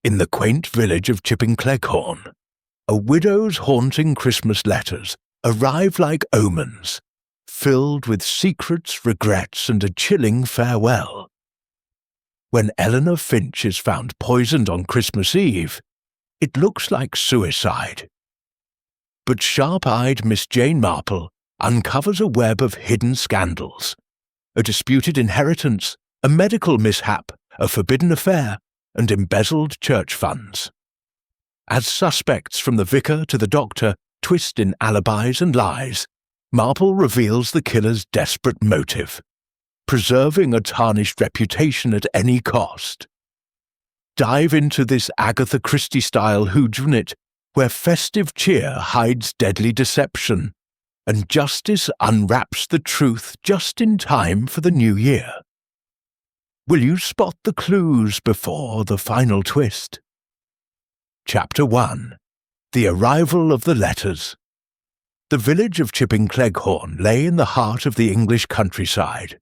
In the quaint village of Chipping-Cleghorn, a widow's haunting Christmas letters arrive like omens, filled with secrets, regrets, and a chilling farewell. When Eleanor Finch is found poisoned on Christmas Eve, it looks like suicide. But sharp-eyed Miss Jane Marple uncovers a web of hidden scandals, a disputed inheritance, a medical mishap, a forbidden affair, and embezzled church funds. As suspects from the vicar to the doctor twist in alibis and lies, Marple reveals the killer's desperate motive, preserving a tarnished reputation at any cost. Dive into this Agatha Christie-style whodunit where festive cheer hides deadly deception, and justice unwraps the truth just in time for the new year. Will you spot the clues before the final twist? Chapter 1. The Arrival of the Letters. The village of Chipping-Cleghorn lay in the heart of the English countryside,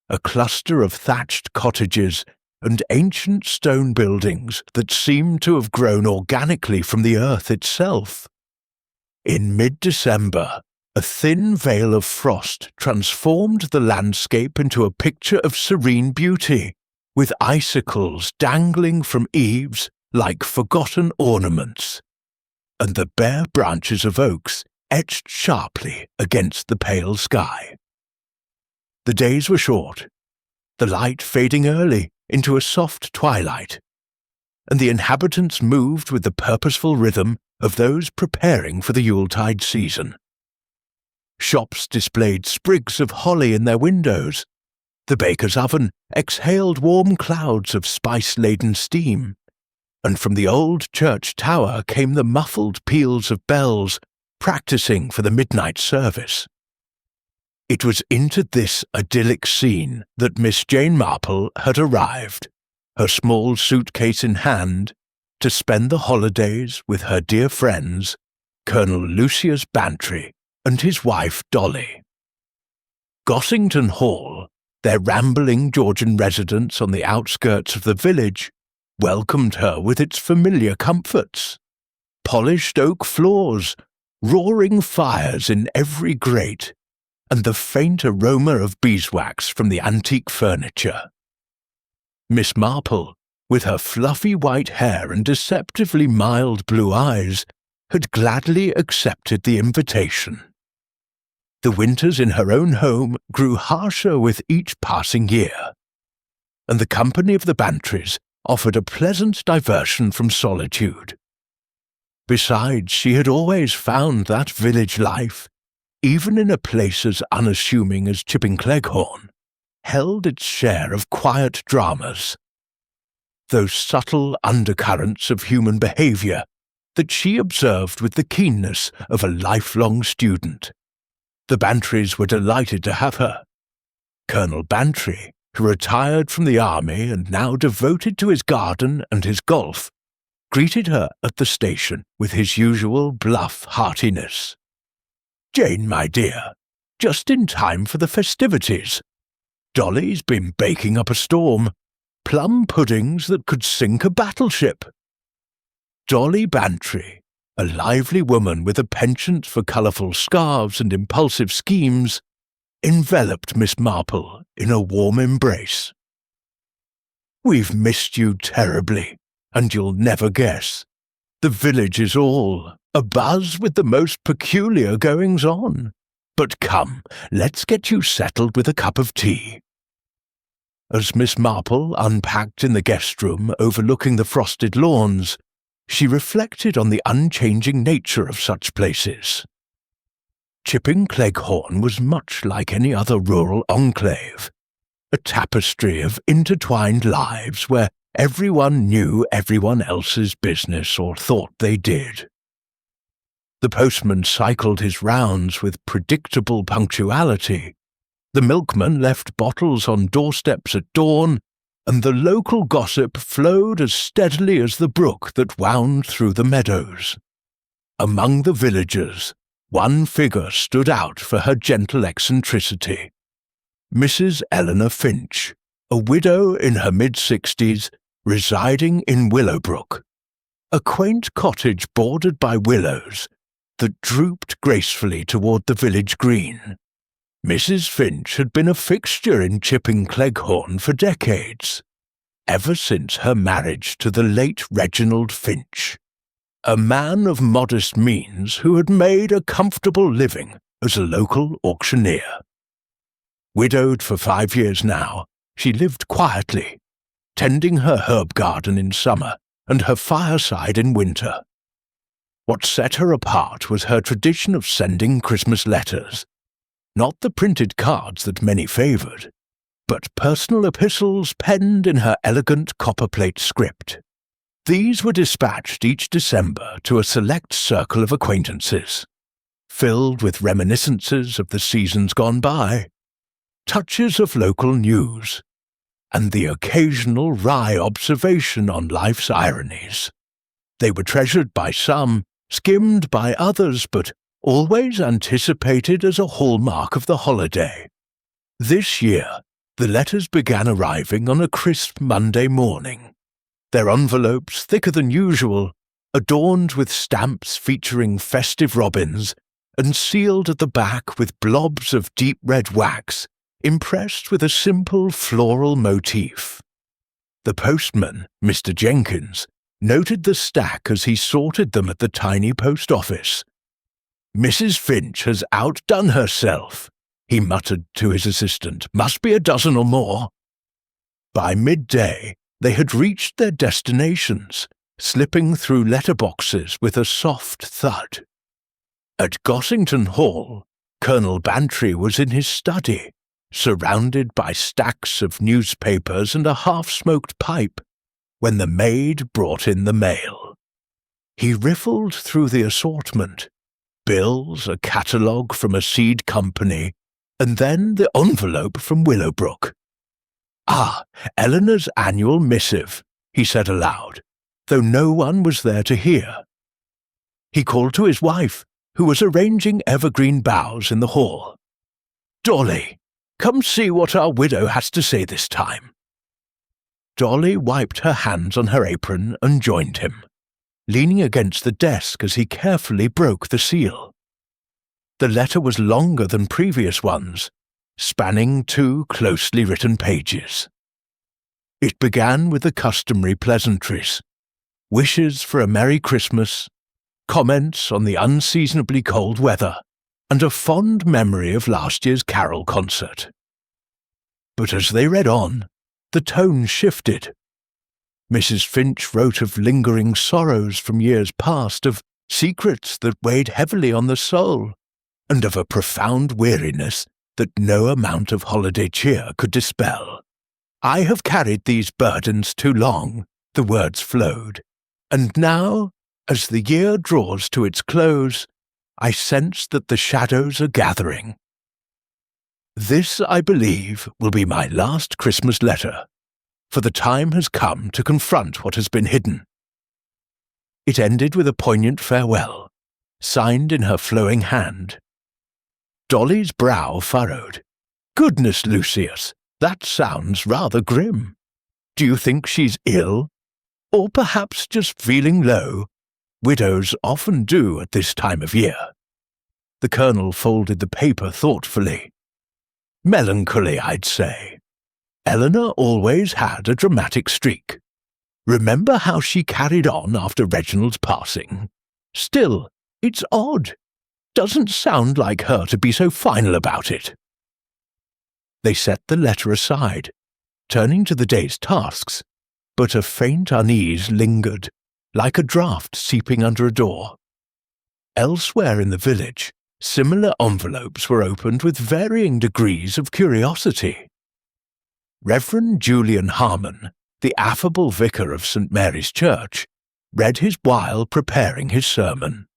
a cluster of thatched cottages and ancient stone buildings that seemed to have grown organically from the earth itself. In mid-December, a thin veil of frost transformed the landscape into a picture of serene beauty, with icicles dangling from eaves like forgotten ornaments, and the bare branches of oaks etched sharply against the pale sky. The days were short, the light fading early into a soft twilight, and the inhabitants moved with the purposeful rhythm of those preparing for the Yuletide season. Shops displayed sprigs of holly in their windows. The baker's oven exhaled warm clouds of spice-laden steam, and from the old church tower came the muffled peals of bells practicing for the midnight service. It was into this idyllic scene that Miss Jane Marple had arrived, her small suitcase in hand, to spend the holidays with her dear friends, Colonel Lucius Bantry and his wife Dolly. Gossington Hall, their rambling Georgian residence on the outskirts of the village, welcomed her with its familiar comforts: polished oak floors, roaring fires in every grate, and the faint aroma of beeswax from the antique furniture. Miss Marple, with her fluffy white hair and deceptively mild blue eyes, had gladly accepted the invitation. The winters in her own home grew harsher with each passing year, and the company of the Bantrys offered a pleasant diversion from solitude. Besides, she had always found that village life, even in a place as unassuming as Chipping-Cleghorn, held its share of quiet dramas, those subtle undercurrents of human behaviour that she observed with the keenness of a lifelong student. The Bantrys were delighted to have her. Colonel Bantry, who retired from the army and now devoted to his garden and his golf, greeted her at the station with his usual bluff heartiness. "Jane, my dear, just in time for the festivities. Dolly's been baking up a storm, plum puddings that could sink a battleship." Dolly Bantry, a lively woman with a penchant for colourful scarves and impulsive schemes, enveloped Miss Marple in a warm embrace. "We've missed you terribly, and you'll never guess. The village is all abuzz with the most peculiar goings-on. But come, let's get you settled with a cup of tea." As Miss Marple unpacked in the guest-room overlooking the frosted lawns, she reflected on the unchanging nature of such places. Chipping-Cleghorn was much like any other rural enclave, a tapestry of intertwined lives where everyone knew everyone else's business or thought they did. The postman cycled his rounds with predictable punctuality, the milkman left bottles on doorsteps at dawn, and the local gossip flowed as steadily as the brook that wound through the meadows. Among the villagers, one figure stood out for her gentle eccentricity: Mrs. Eleanor Finch, a widow in her mid-60s, residing in Willowbrook, a quaint cottage bordered by willows that drooped gracefully toward the village green. Mrs. Finch had been a fixture in Chipping Cleghorn for decades, ever since her marriage to the late Reginald Finch, a man of modest means who had made a comfortable living as a local auctioneer. Widowed for 5 years now, she lived quietly, tending her herb garden in summer and her fireside in winter. What set her apart was her tradition of sending Christmas letters, not the printed cards that many favoured, but personal epistles penned in her elegant copperplate script. These were dispatched each December to a select circle of acquaintances, filled with reminiscences of the seasons gone by, touches of local news, and the occasional wry observation on life's ironies. They were treasured by some, skimmed by others, but always anticipated as a hallmark of the holiday. This year, the letters began arriving on a crisp Monday morning, their envelopes thicker than usual, adorned with stamps featuring festive robins, and sealed at the back with blobs of deep red wax, impressed with a simple floral motif. The postman, Mr. Jenkins, noted the stack as he sorted them at the tiny post office. "Mrs. Finch has outdone herself," he muttered to his assistant. "Must be a dozen or more." By midday, they had reached their destinations, slipping through letterboxes with a soft thud. At Gossington Hall, Colonel Bantry was in his study, surrounded by stacks of newspapers and a half-smoked pipe, when the maid brought in the mail. He riffled through the assortment, bills, a catalogue from a seed company, and then the envelope from Willowbrook. "Ah, Eleanor's annual missive," he said aloud, though no one was there to hear. He called to his wife, who was arranging evergreen boughs in the hall. "Dolly, come see what our widow has to say this time." Dolly wiped her hands on her apron and joined him, leaning against the desk as he carefully broke the seal. The letter was longer than previous ones, spanning 2 closely written pages. It began with the customary pleasantries, wishes for a Merry Christmas, comments on the unseasonably cold weather, and a fond memory of last year's carol concert. But as they read on, the tone shifted. Mrs. Finch wrote of lingering sorrows from years past, of secrets that weighed heavily on the soul, and of a profound weariness that no amount of holiday cheer could dispel. "I have carried these burdens too long," the words flowed, "and now, as the year draws to its close, I sense that the shadows are gathering. This, I believe, will be my last Christmas letter, for the time has come to confront what has been hidden." It ended with a poignant farewell, signed in her flowing hand. Dolly's brow furrowed. "Goodness, Lucius, that sounds rather grim. Do you think she's ill? Or perhaps just feeling low? Widows often do at this time of year." The Colonel folded the paper thoughtfully. "Melancholy, I'd say. Eleanor always had a dramatic streak. Remember how she carried on after Reginald's passing? Still, it's odd. Doesn't sound like her to be so final about it." They set the letter aside, turning to the day's tasks, but a faint unease lingered, like a draught seeping under a door. Elsewhere in the village, similar envelopes were opened with varying degrees of curiosity. Reverend Julian Harmon, the affable vicar of St. Mary's Church, read his while preparing his sermon.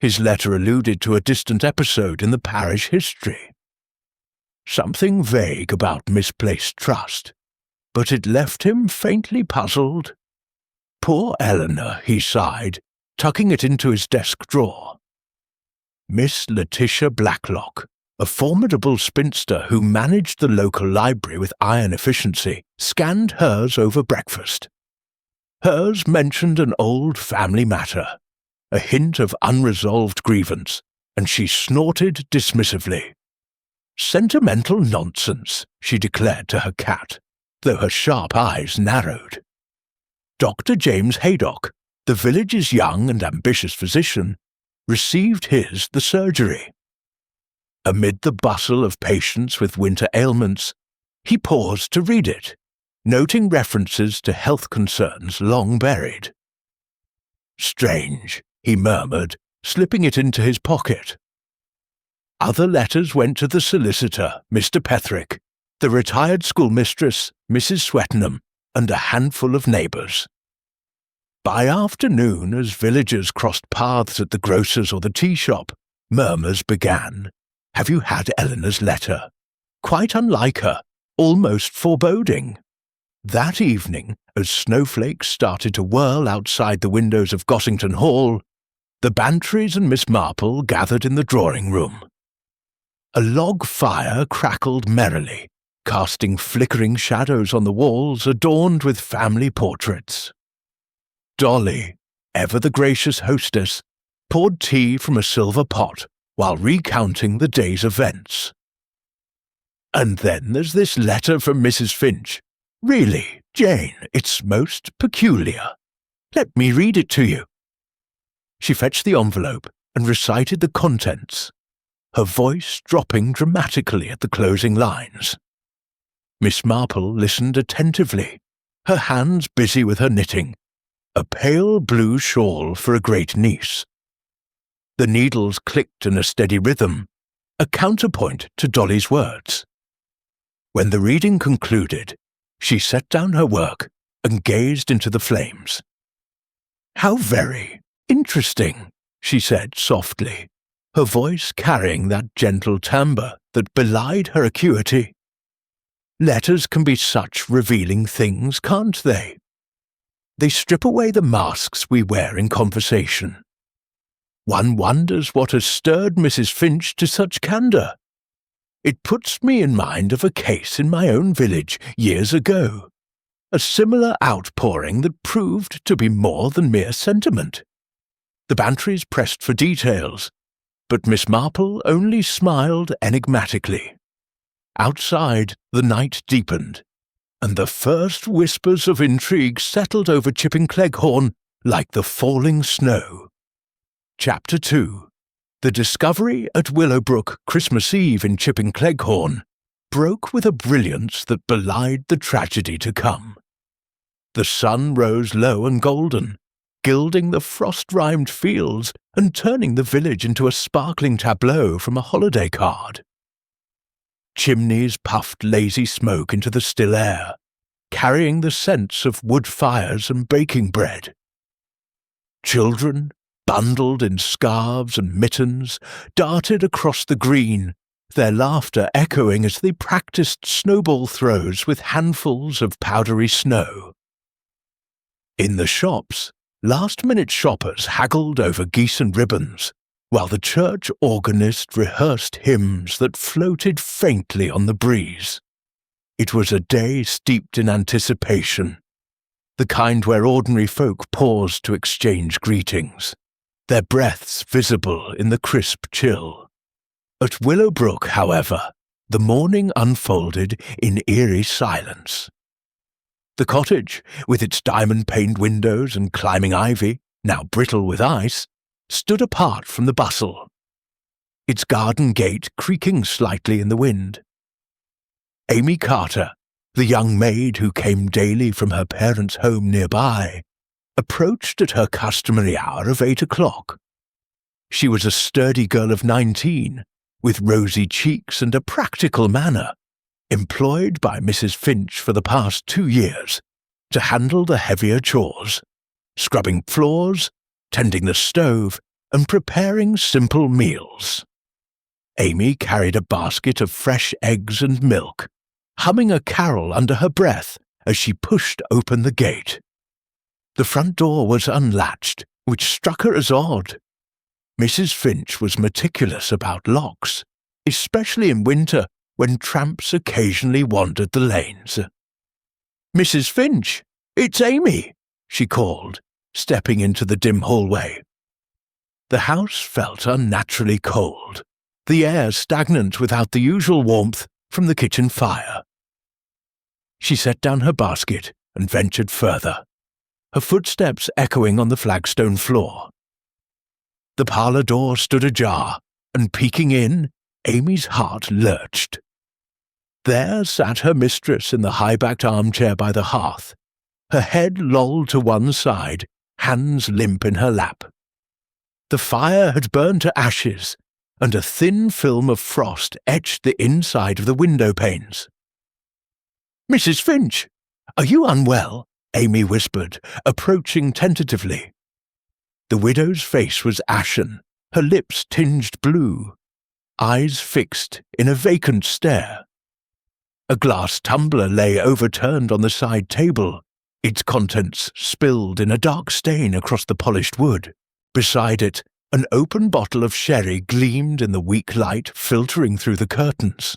His letter alluded to a distant episode in the parish history. Something vague about misplaced trust, but it left him faintly puzzled. "Poor Eleanor," he sighed, tucking it into his desk drawer. "Miss Letitia Blacklock, A formidable spinster who managed the local library with iron efficiency scanned hers over breakfast. Hers mentioned an old family matter, a hint of unresolved grievance, and she snorted dismissively. "Sentimental nonsense," she declared to her cat, though her sharp eyes narrowed. Dr. James Haydock, the village's young and ambitious physician, received his the surgery. Amid the bustle of patients with winter ailments, he paused to read it, noting references to health concerns long buried. "Strange," he murmured, slipping it into his pocket. Other letters went to the solicitor, Mr. Petherick, the retired schoolmistress, Mrs. Swettenham, and a handful of neighbours. By afternoon, as villagers crossed paths at the grocer's or the tea shop, murmurs began. "Have you had Eleanor's letter?" Quite unlike her, almost foreboding. That evening, as snowflakes started to whirl outside the windows of Gossington Hall, the Bantrys and Miss Marple gathered in the drawing-room. A log fire crackled merrily, casting flickering shadows on the walls adorned with family portraits. Dolly, ever the gracious hostess, poured tea from a silver pot while recounting the day's events. "And then there's this letter from Mrs. Finch. Really, Jane, it's most peculiar. Let me read it to you." She fetched the envelope and recited the contents, her voice dropping dramatically at the closing lines. Miss Marple listened attentively, her hands busy with her knitting, a pale blue shawl for a great-niece. The needles clicked in a steady rhythm, a counterpoint to Dolly's words. When the reading concluded, she set down her work and gazed into the flames. "How very interesting," she said softly, her voice carrying that gentle timbre that belied her acuity. "Letters can be such revealing things, can't they? They strip away the masks we wear in conversation. One wonders what has stirred Mrs. Finch to such candour. It puts me in mind of a case in my own village years ago, a similar outpouring that proved to be more than mere sentiment. The Bantrys pressed for details, but Miss Marple only smiled enigmatically. Outside, the night deepened, and the first whispers of intrigue settled over Chipping Cleghorn like the falling snow. Chapter 2. The discovery at Willowbrook Christmas Eve in Chipping Cleghorn broke with a brilliance that belied the tragedy to come. The sun rose low and golden, gilding the frost-rimed fields and turning the village into a sparkling tableau from a holiday card. Chimneys puffed lazy smoke into the still air, carrying the scents of wood fires and baking bread. Children, bundled in scarves and mittens, darted across the green, their laughter echoing as they practiced snowball throws with handfuls of powdery snow. In the shops, last-minute shoppers haggled over geese and ribbons, while the church organist rehearsed hymns that floated faintly on the breeze. It was a day steeped in anticipation, the kind where ordinary folk paused to exchange greetings, their breaths visible in the crisp chill. At Willowbrook, however, the morning unfolded in eerie silence. The cottage, with its diamond-paned windows and climbing ivy, now brittle with ice, stood apart from the bustle, its garden gate creaking slightly in the wind. Amy Carter, the young maid who came daily from her parents' home nearby, approached at her customary hour of 8 o'clock. She was a sturdy girl of 19, with rosy cheeks and a practical manner, employed by Mrs. Finch for the past 2 years to handle the heavier chores, scrubbing floors, tending the stove, and preparing simple meals. Amy carried a basket of fresh eggs and milk, humming a carol under her breath as she pushed open the gate. The front door was unlatched, which struck her as odd. Mrs. Finch was meticulous about locks, especially in winter when tramps occasionally wandered the lanes. "Mrs. Finch, it's Amy," she called, stepping into the dim hallway. The house felt unnaturally cold, the air stagnant without the usual warmth from the kitchen fire. She set down her basket and ventured further, her footsteps echoing on the flagstone floor. The parlour door stood ajar, and peeking in, Amy's heart lurched. There sat her mistress in the high-backed armchair by the hearth, her head lolled to one side, hands limp in her lap. The fire had burned to ashes, and a thin film of frost etched the inside of the window panes. "Mrs. Finch, are you unwell?" Amy whispered, approaching tentatively. The widow's face was ashen, her lips tinged blue, eyes fixed in a vacant stare. A glass tumbler lay overturned on the side table, its contents spilled in a dark stain across the polished wood. Beside it, an open bottle of sherry gleamed in the weak light filtering through the curtains.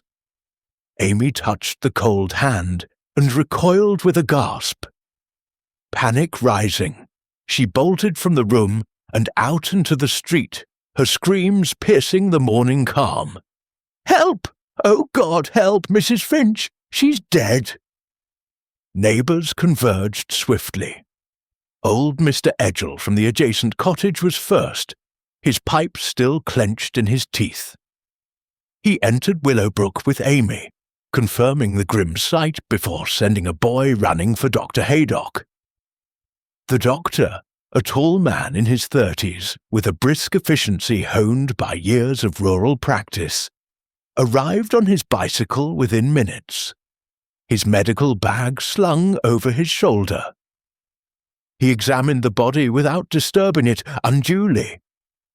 Amy touched the cold hand and recoiled with a gasp. Panic rising, she bolted from the room and out into the street, her screams piercing the morning calm. "Help! Oh God, help, Mrs. Finch! She's dead!" Neighbours converged swiftly. Old Mr. Edgell from the adjacent cottage was first, his pipe still clenched in his teeth. He entered Willowbrook with Amy, confirming the grim sight before sending a boy running for Dr. Haydock. The doctor, a tall man in his 30s with a brisk efficiency honed by years of rural practice, arrived on his bicycle within minutes, his medical bag slung over his shoulder. He examined the body without disturbing it unduly,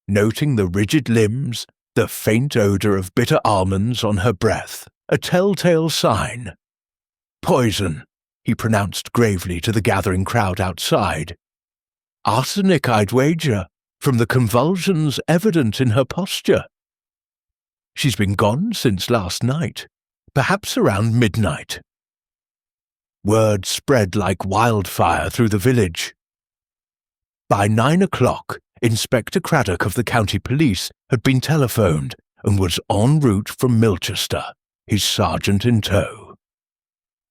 noting the rigid limbs, the faint odour of bitter almonds on her breath, a telltale sign. "Poison," he pronounced gravely to the gathering crowd outside. "Arsenic, I'd wager, from the convulsions evident in her posture. She's been gone since last night, perhaps around midnight." Word spread like wildfire through the village. By 9 o'clock, Inspector Craddock of the County Police had been telephoned and was en route from Milchester, his sergeant in tow.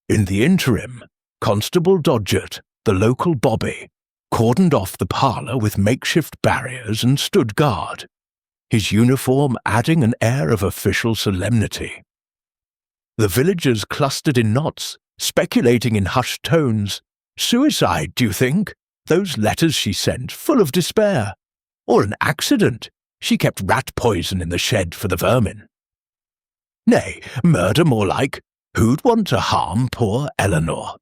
In the interim, Constable Dodgett, the local bobby, cordoned off the parlour with makeshift barriers and stood guard, his uniform adding an air of official solemnity. The villagers clustered in knots, speculating in hushed tones. "Suicide, do you think? Those letters she sent, full of despair. Or an accident. She kept rat poison in the shed for the vermin. Nay, murder more like. Who'd want to harm poor Eleanor?"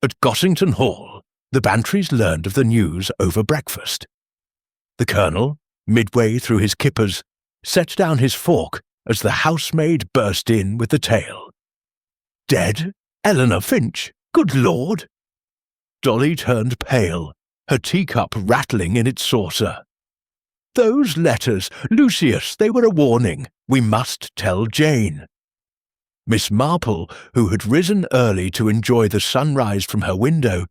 At Gossington Hall, the Bantrys learned of the news over breakfast. The colonel, midway through his kippers, set down his fork as the housemaid burst in with the tale. "Dead? Eleanor Finch? Good Lord!" Dolly turned pale, her teacup rattling in its saucer. "Those letters, Lucius, they were a warning. We must tell Jane." Miss Marple, who had risen early to enjoy the sunrise from her window,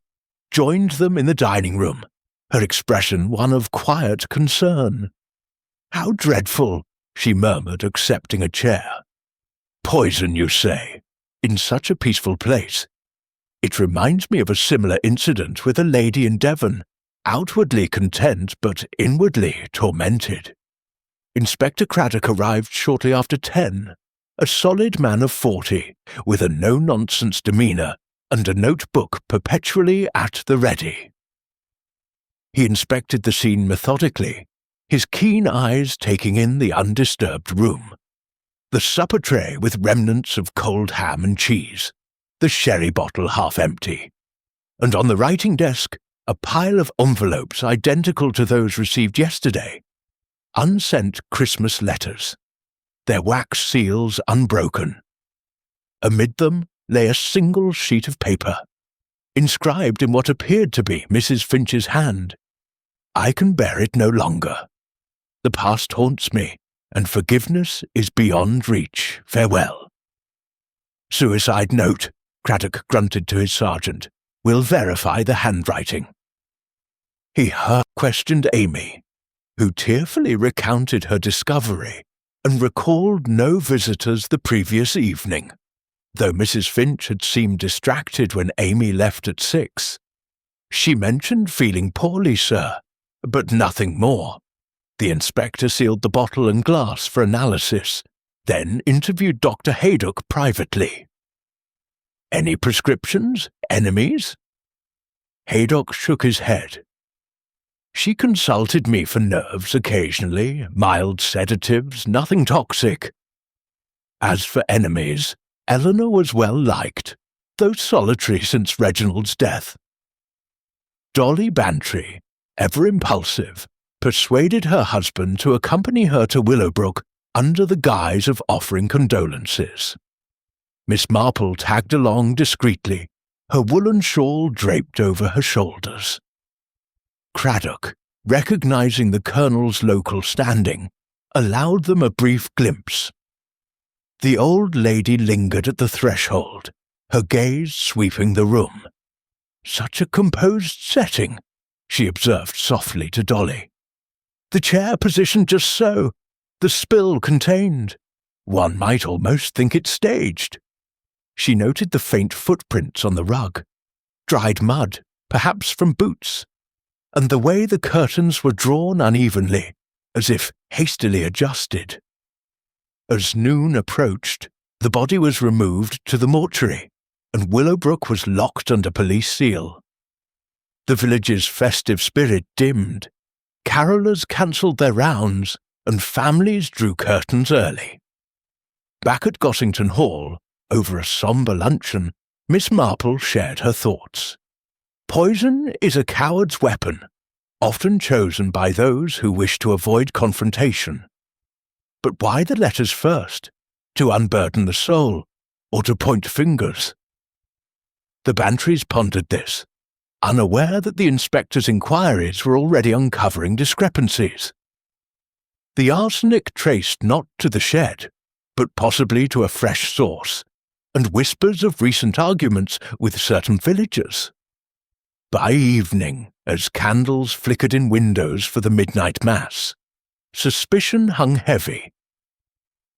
joined them in the dining room, her expression one of quiet concern. "How dreadful," she murmured, accepting a chair. "Poison, you say? In such a peaceful place? It reminds me of a similar incident with a lady in Devon, outwardly content but inwardly tormented." Inspector Craddock arrived shortly after 10, a solid man of 40, with a no-nonsense demeanour and a notebook perpetually at the ready. He inspected the scene methodically, his keen eyes taking in the undisturbed room. The supper tray with remnants of cold ham and cheese, the sherry bottle half empty, and on the writing desk a pile of envelopes identical to those received yesterday, unsent Christmas letters, their wax seals unbroken. Amid them lay a single sheet of paper, inscribed in what appeared to be Mrs. Finch's hand. "I can bear it no longer. The past haunts me, and forgiveness is beyond reach. Farewell." "Suicide note," Craddock grunted to his sergeant. "We'll verify the handwriting." He questioned Amy, who tearfully recounted her discovery and recalled no visitors the previous evening, though Mrs. Finch had seemed distracted when Amy left at 6. "She mentioned feeling poorly, sir, but nothing more." The inspector sealed the bottle and glass for analysis, then interviewed Dr. Haydock privately. "Any prescriptions? Enemies?" Haydock shook his head. "She consulted me for nerves occasionally, mild sedatives, nothing toxic. As for enemies, Eleanor was well liked, though solitary since Reginald's death. Dolly Bantry, ever impulsive, persuaded her husband to accompany her to Willowbrook under the guise of offering condolences. Miss Marple tagged along discreetly, her woolen shawl draped over her shoulders. Craddock, recognizing the Colonel's local standing, allowed them a brief glimpse. The old lady lingered at the threshold, her gaze sweeping the room. "Such a composed setting," she observed softly to Dolly. "The chair positioned just so, the spill contained. One might almost think it staged." She noted the faint footprints on the rug, dried mud, perhaps from boots, and the way the curtains were drawn unevenly, as if hastily adjusted. As noon approached, the body was removed to the mortuary, and Willowbrook was locked under police seal. The village's festive spirit dimmed. Carolers cancelled their rounds, and families drew curtains early. Back at Gossington Hall, over a sombre luncheon, Miss Marple shared her thoughts. Poison is a coward's weapon, often chosen by those who wish to avoid confrontation. But why the letters first? To unburden the soul, or to point fingers? The Bantrys pondered this, unaware that the inspector's inquiries were already uncovering discrepancies. The arsenic traced not to the shed, but possibly to a fresh source, and whispers of recent arguments with certain villagers. By evening, as candles flickered in windows for the midnight mass, suspicion hung heavy.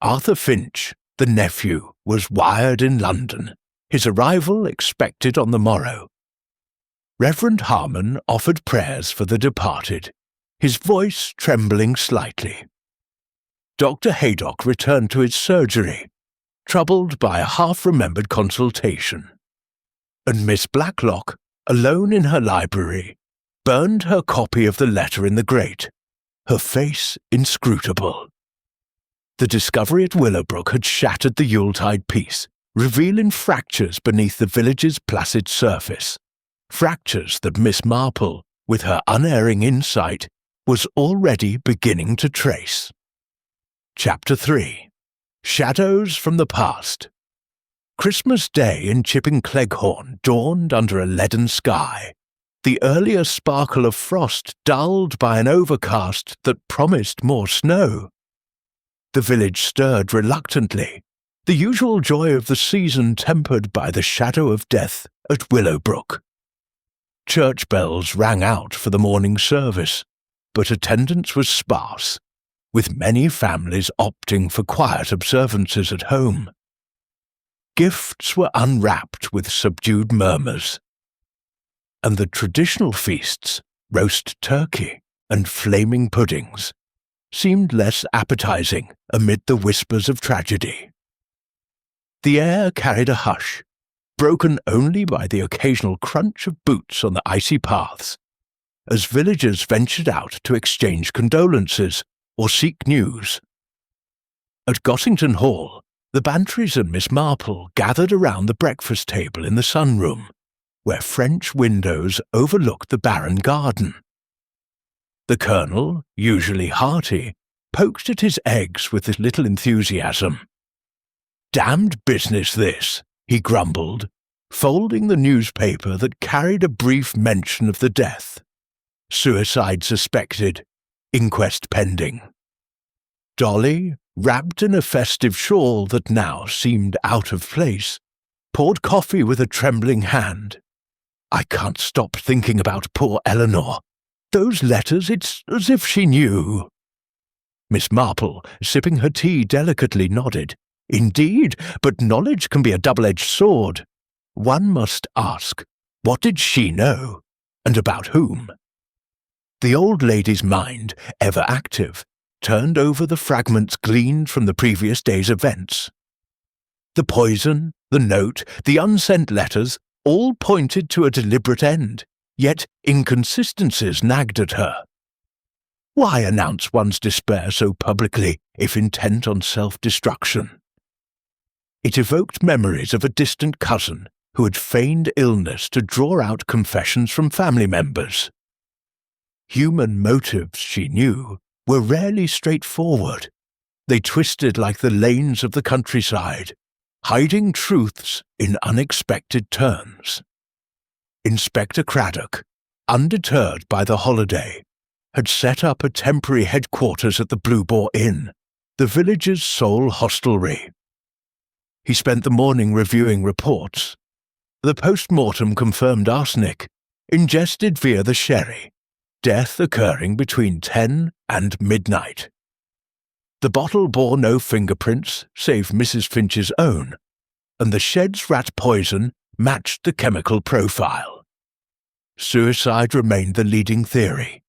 Arthur Finch, the nephew, was wired in London, his arrival expected on the morrow. Reverend Harmon offered prayers for the departed, his voice trembling slightly. Dr. Haydock returned to his surgery, troubled by a half-remembered consultation. And Miss Blacklock, alone in her library, burned her copy of the letter in the grate, her face inscrutable. The discovery at Willowbrook had shattered the Yuletide peace, revealing fractures beneath the village's placid surface, fractures that Miss Marple, with her unerring insight, was already beginning to trace. Chapter 3. Shadows from the Past. Christmas Day in Chipping Cleghorn dawned under a leaden sky, the earlier sparkle of frost dulled by an overcast that promised more snow. The village stirred reluctantly, the usual joy of the season tempered by the shadow of death at Willowbrook. Church bells rang out for the morning service, but attendance was sparse, with many families opting for quiet observances at home. Gifts were unwrapped with subdued murmurs, and the traditional feasts, roast turkey and flaming puddings, seemed less appetizing amid the whispers of tragedy. The air carried a hush, broken only by the occasional crunch of boots on the icy paths, as villagers ventured out to exchange condolences or seek news. At Gossington Hall, the Bantrys and Miss Marple gathered around the breakfast table in the sunroom, where French windows overlooked the barren garden. The Colonel, usually hearty, poked at his eggs with little enthusiasm. "Damned business, this," he grumbled, folding the newspaper that carried a brief mention of the death. "Suicide suspected. Inquest pending." Dolly, wrapped in a festive shawl that now seemed out of place, poured coffee with a trembling hand. "I can't stop thinking about poor Eleanor. Those letters, it's as if she knew." Miss Marple, sipping her tea delicately, nodded. "Indeed, but knowledge can be a double-edged sword. One must ask, what did she know, and about whom?" The old lady's mind, ever active, turned over the fragments gleaned from the previous day's events. The poison, the note, the unsent letters, all pointed to a deliberate end, yet inconsistencies nagged at her. Why announce one's despair so publicly if intent on self-destruction? It evoked memories of a distant cousin who had feigned illness to draw out confessions from family members. Human motives, she knew, were rarely straightforward. They twisted like the lanes of the countryside, hiding truths in unexpected turns. Inspector Craddock, undeterred by the holiday, had set up a temporary headquarters at the Blue Boar Inn, the village's sole hostelry. He spent the morning reviewing reports. The post-mortem confirmed arsenic, ingested via the sherry, death occurring between 10 and midnight. The bottle bore no fingerprints save Mrs. Finch's own, and the shed's rat poison matched the chemical profile. Suicide remained the leading theory,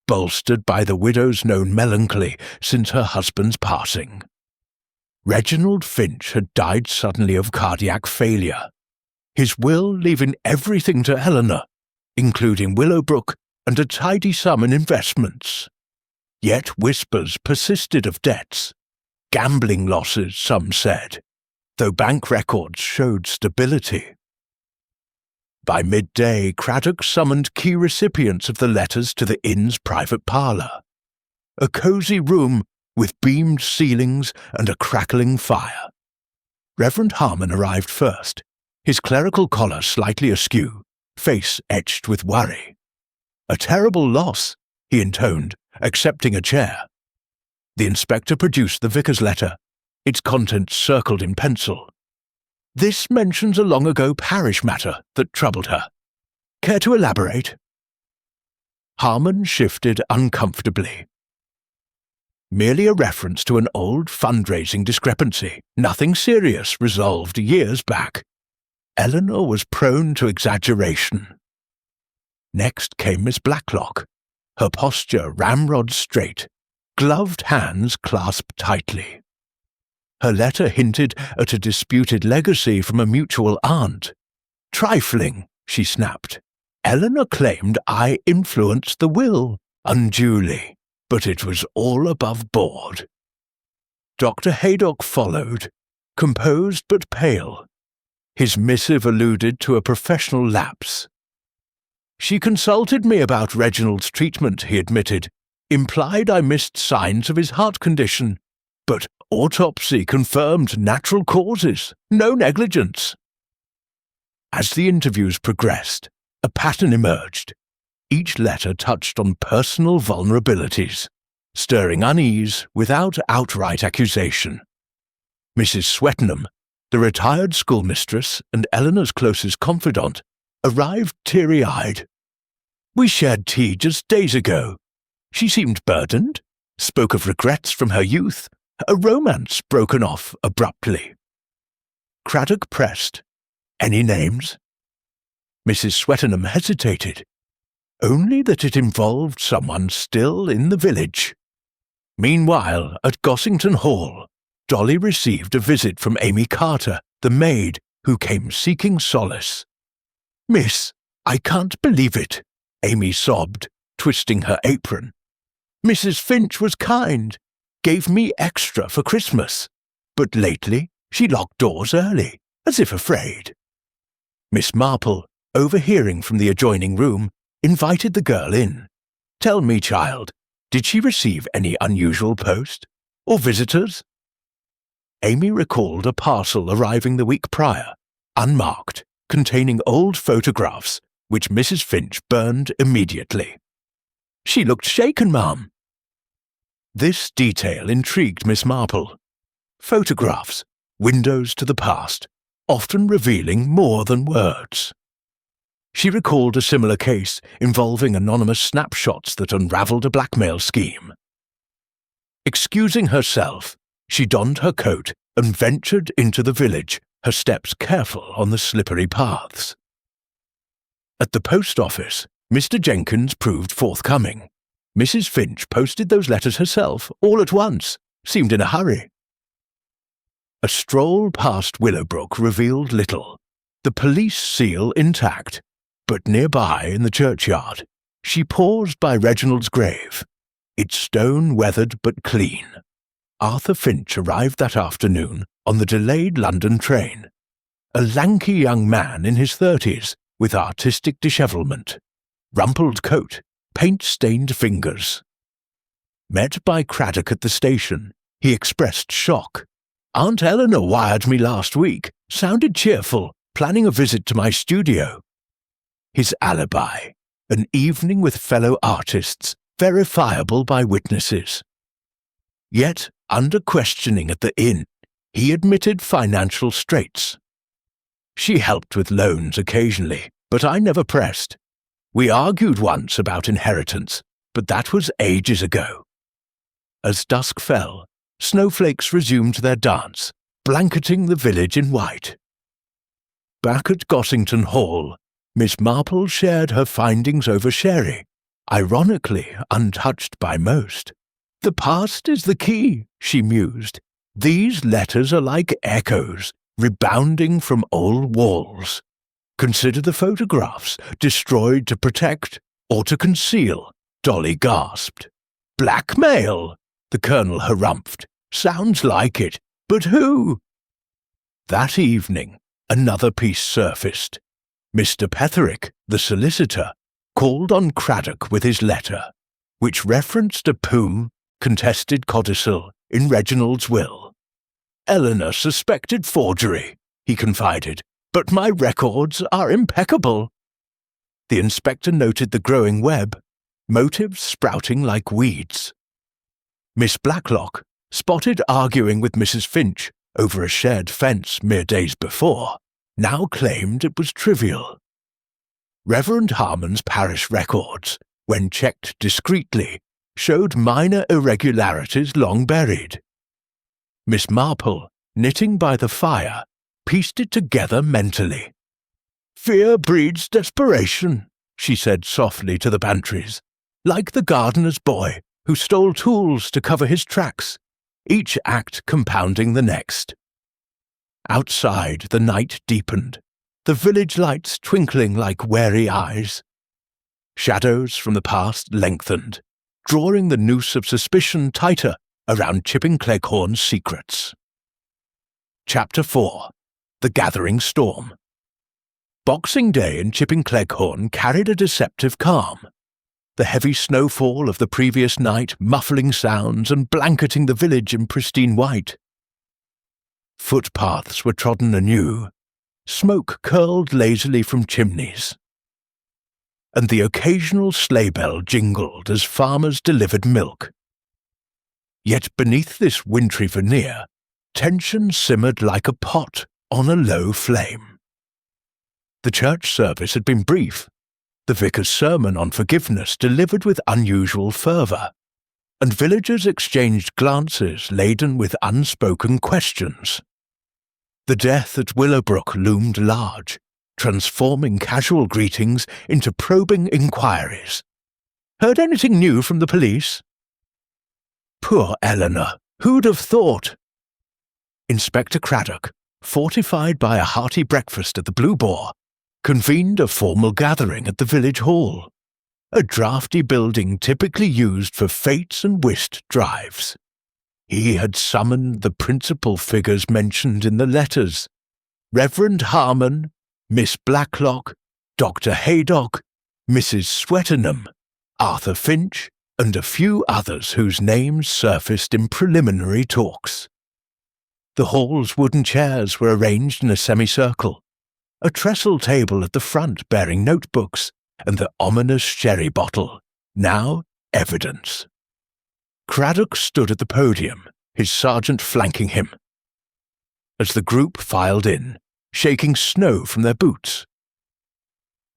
bolstered by the widow's known melancholy since her husband's passing. Reginald Finch had died suddenly of cardiac failure, his will leaving everything to Eleanor, including Willowbrook and a tidy sum in investments. Yet whispers persisted of debts, gambling losses, some said, though bank records showed stability. By midday, Craddock summoned key recipients of the letters to the inn's private parlour, a cosy room with beamed ceilings and a crackling fire. Reverend Harmon arrived first, his clerical collar slightly askew, face etched with worry. "A terrible loss," he intoned, accepting a chair. The inspector produced the vicar's letter, its contents circled in pencil. "This mentions a long-ago parish matter that troubled her. Care to elaborate?" Harmon shifted uncomfortably. "Merely a reference to an old fundraising discrepancy, nothing serious, resolved years back. Eleanor was prone to exaggeration." Next came Miss Blacklock, her posture ramrod straight, gloved hands clasped tightly. Her letter hinted at a disputed legacy from a mutual aunt. "Trifling," she snapped. "Eleanor claimed I influenced the will unduly, but it was all above board." Dr. Haydock followed, composed but pale. His missive alluded to a professional lapse. "She consulted me about Reginald's treatment," he admitted, "implied I missed signs of his heart condition, but autopsy confirmed natural causes, no negligence." As the interviews progressed, a pattern emerged. Each letter touched on personal vulnerabilities, stirring unease without outright accusation. Mrs. Swettenham, the retired schoolmistress and Eleanor's closest confidant, arrived teary-eyed. "We shared tea just days ago. She seemed burdened, spoke of regrets from her youth, a romance broken off abruptly." Craddock pressed. "Any names?" Mrs. Swettenham hesitated. "Only that it involved someone still in the village." Meanwhile, at Gossington Hall, Dolly received a visit from Amy Carter, the maid, who came seeking solace. "Miss, I can't believe it," Amy sobbed, twisting her apron. "Mrs. Finch was kind, gave me extra for Christmas, but lately she locked doors early, as if afraid." Miss Marple, overhearing from the adjoining room, invited the girl in. "Tell me, child, did she receive any unusual post? Or visitors?" Amy recalled a parcel arriving the week prior, unmarked, containing old photographs, which Mrs. Finch burned immediately. "She looked shaken, ma'am." This detail intrigued Miss Marple. Photographs, windows to the past, often revealing more than words. She recalled a similar case involving anonymous snapshots that unravelled a blackmail scheme. Excusing herself, she donned her coat and ventured into the village, her steps careful on the slippery paths. At the post office, Mr. Jenkins proved forthcoming. Mrs. Finch posted those letters herself, all at once, seemed in a hurry. A stroll past Willowbrook revealed little, the police seal intact, but nearby in the churchyard, she paused by Reginald's grave, its stone weathered but clean. Arthur Finch arrived that afternoon on the delayed London train, a lanky young man in his 30s with artistic dishevelment, rumpled coat, paint-stained fingers. Met by Craddock at the station, he expressed shock. "Aunt Eleanor wired me last week, sounded cheerful, planning a visit to my studio." His alibi, an evening with fellow artists, verifiable by witnesses. Yet, under questioning at the inn, he admitted financial straits. "She helped with loans occasionally, but I never pressed. We argued once about inheritance, but that was ages ago." As dusk fell, snowflakes resumed their dance, blanketing the village in white. Back at Gossington Hall, Miss Marple shared her findings over sherry, ironically untouched by most. "The past is the key," she mused. "These letters are like echoes, rebounding from old walls. Consider the photographs, destroyed to protect or to conceal," Dolly gasped. "Blackmail," the Colonel harumphed. "Sounds like it, but who?" That evening, another piece surfaced. Mr. Petherick, the solicitor, called on Craddock with his letter, which referenced a contested codicil in Reginald's will. "Eleanor suspected forgery," he confided, "but my records are impeccable." The inspector noted the growing web, motives sprouting like weeds. Miss Blacklock, spotted arguing with Mrs. Finch over a shared fence mere days before, now claimed it was trivial. Reverend Harmon's parish records, when checked discreetly, showed minor irregularities long buried. Miss Marple, knitting by the fire, pieced it together mentally. "Fear breeds desperation," she said softly to the pantries, "like the gardener's boy who stole tools to cover his tracks, each act compounding the next." Outside, the night deepened, the village lights twinkling like wary eyes. Shadows from the past lengthened, drawing the noose of suspicion tighter around Chipping Cleghorn's secrets. Chapter 4. The Gathering Storm. Boxing Day in Chipping Cleghorn carried a deceptive calm, the heavy snowfall of the previous night muffling sounds and blanketing the village in pristine white. Footpaths were trodden anew, smoke curled lazily from chimneys, and the occasional sleigh bell jingled as farmers delivered milk. Yet beneath this wintry veneer, tension simmered like a pot on a low flame. The church service had been brief, the vicar's sermon on forgiveness delivered with unusual fervour, and villagers exchanged glances laden with unspoken questions. The death at Willowbrook loomed large, transforming casual greetings into probing inquiries. "Heard anything new from the police?" "Poor Eleanor, who'd have thought?" Inspector Craddock, fortified by a hearty breakfast at the Blue Boar, convened a formal gathering at the village hall, a draughty building typically used for fêtes and whist drives. He had summoned the principal figures mentioned in the letters: Reverend Harmon, Miss Blacklock, Dr. Haydock, Mrs. Swettenham, Arthur Finch, and a few others whose names surfaced in preliminary talks. The hall's wooden chairs were arranged in a semicircle, a trestle table at the front bearing notebooks, and the ominous sherry bottle, now evidence. Craddock stood at the podium, his sergeant flanking him. As the group filed in, shaking snow from their boots.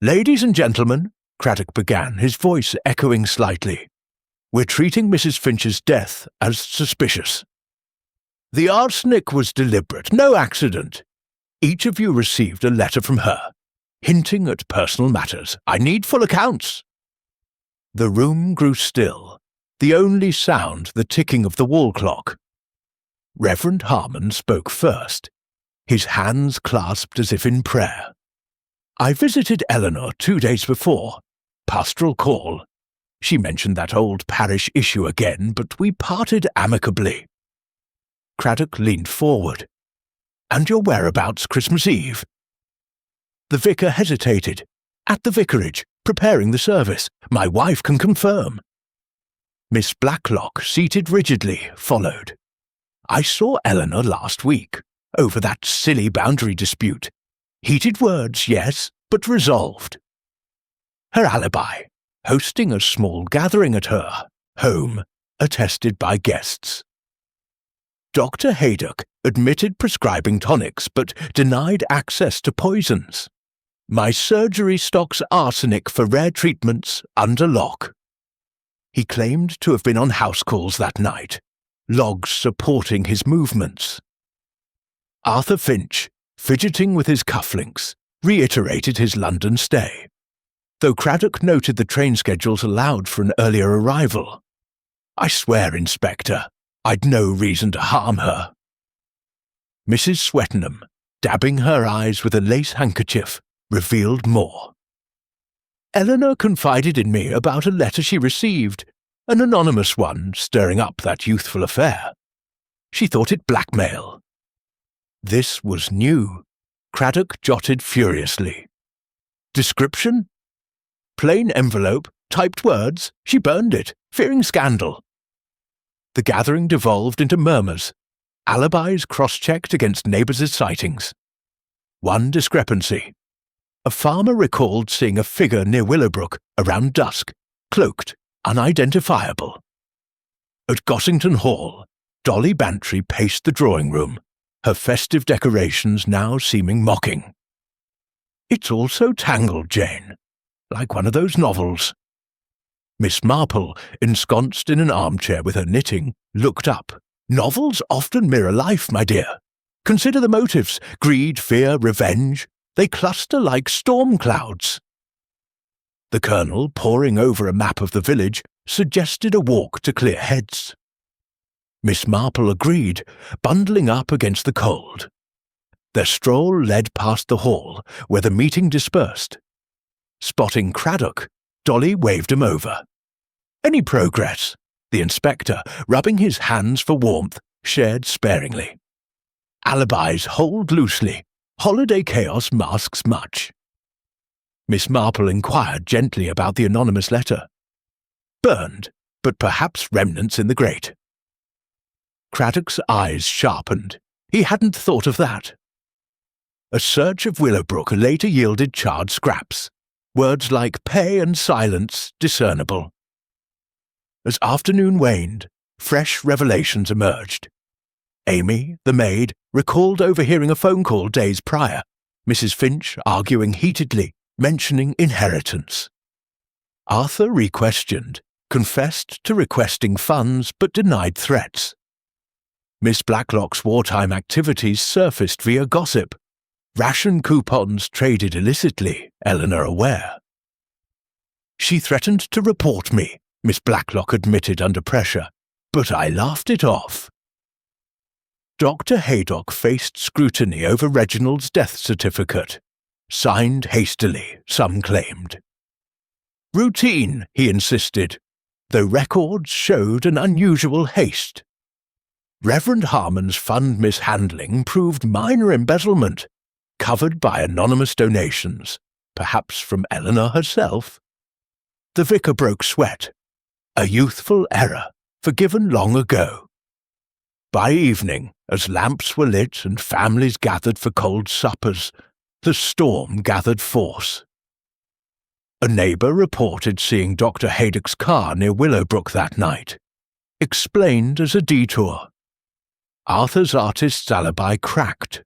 "Ladies and gentlemen," Craddock began, his voice echoing slightly, "we're treating Mrs. Finch's death as suspicious. The arsenic was deliberate, no accident. Each of you received a letter from her, hinting at personal matters. I need full accounts." The room grew still, the only sound the ticking of the wall clock. Reverend Harmon spoke first, his hands clasped as if in prayer. "I visited Eleanor 2 days before. Pastoral call. She mentioned that old parish issue again, but we parted amicably." Craddock leaned forward. "And your whereabouts Christmas Eve?" The vicar hesitated. "At the vicarage, preparing the service. My wife can confirm." Miss Blacklock, seated rigidly, followed. "I saw Eleanor last week, over that silly boundary dispute. Heated words, yes, but resolved. Her alibi, hosting a small gathering at her home, attested by guests. Dr. Haydock admitted prescribing tonics but denied access to poisons. My surgery stocks arsenic for rare treatments under lock." He claimed to have been on house calls that night, logs supporting his movements. Arthur Finch, fidgeting with his cufflinks, reiterated his London stay, though Craddock noted the train schedules allowed for an earlier arrival. "I swear, Inspector, I'd no reason to harm her." Mrs. Swettenham, dabbing her eyes with a lace handkerchief, revealed more. "Eleanor confided in me about a letter she received, an anonymous one stirring up that youthful affair. She thought it blackmail." This was new. Craddock jotted furiously. "Description? Plain envelope, typed words. She burned it, fearing scandal." The gathering devolved into murmurs, alibis cross-checked against neighbours' sightings. One discrepancy. A farmer recalled seeing a figure near Willowbrook around dusk, cloaked, unidentifiable. At Gossington Hall, Dolly Bantry paced the drawing room, her festive decorations now seeming mocking. "It's all so tangled, Jane, like one of those novels." Miss Marple, ensconced in an armchair with her knitting, looked up. "Novels often mirror life, my dear. Consider the motives: greed, fear, revenge. They cluster like storm clouds." The Colonel, poring over a map of the village, suggested a walk to clear heads. Miss Marple agreed, bundling up against the cold. Their stroll led past the hall, where the meeting dispersed. Spotting Craddock, Dolly waved him over. "Any progress?" The inspector, rubbing his hands for warmth, shared sparingly. "Alibis hold loosely. Holiday chaos masks much." Miss Marple inquired gently about the anonymous letter. "Burned, but perhaps remnants in the grate." Craddock's eyes sharpened. He hadn't thought of that. A search of Willowbrook later yielded charred scraps, words like pay and silence discernible. As afternoon waned, fresh revelations emerged. Amy, the maid, recalled overhearing a phone call days prior, Mrs. Finch arguing heatedly, mentioning inheritance. Arthur re-questioned, confessed to requesting funds but denied threats. Miss Blacklock's wartime activities surfaced via gossip. Ration coupons traded illicitly, Eleanor aware. "She threatened to report me," Miss Blacklock admitted under pressure, "but I laughed it off." Dr. Haydock faced scrutiny over Reginald's death certificate, signed hastily, some claimed. "Routine," he insisted, though records showed an unusual haste. Reverend Harmon's fund mishandling proved minor embezzlement, covered by anonymous donations, perhaps from Eleanor herself. The vicar broke sweat. A youthful error, forgiven long ago. By evening, as lamps were lit and families gathered for cold suppers, the storm gathered force. A neighbour reported seeing Dr. Haydock's car near Willowbrook that night. explained as a detour. Arthur's artist's alibi cracked.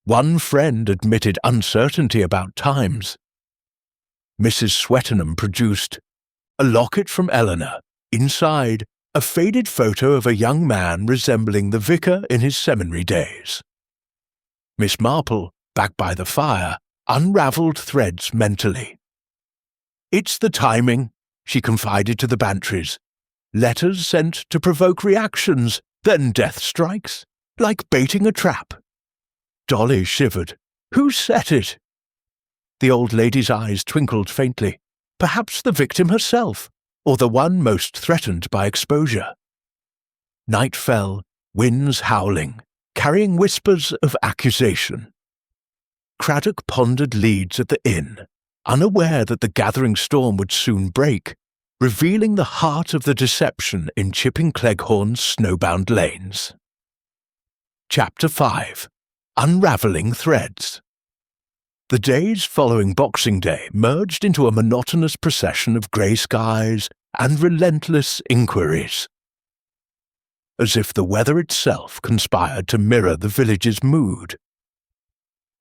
One friend admitted uncertainty about times. Mrs. Swettenham produced a locket from Eleanor, inside a faded photo of a young man resembling the vicar in his seminary days. Miss Marple, back by the fire, unravelled threads mentally. "It's the timing," she confided to the Bantries. "Letters sent to provoke reactions, then death strikes, like baiting a trap." Dolly shivered. "Who set it?" The old lady's eyes twinkled faintly. Perhaps the victim herself, or the one most threatened by exposure. Night fell, winds howling, carrying whispers of accusation. Craddock pondered leads at the inn, unaware that the gathering storm would soon break, revealing the heart of the deception in Chipping Cleghorn's snowbound lanes. Chapter 5. Unravelling Threads. The days following Boxing Day merged into a monotonous procession of grey skies and relentless inquiries. As if the weather itself conspired to mirror the village's mood.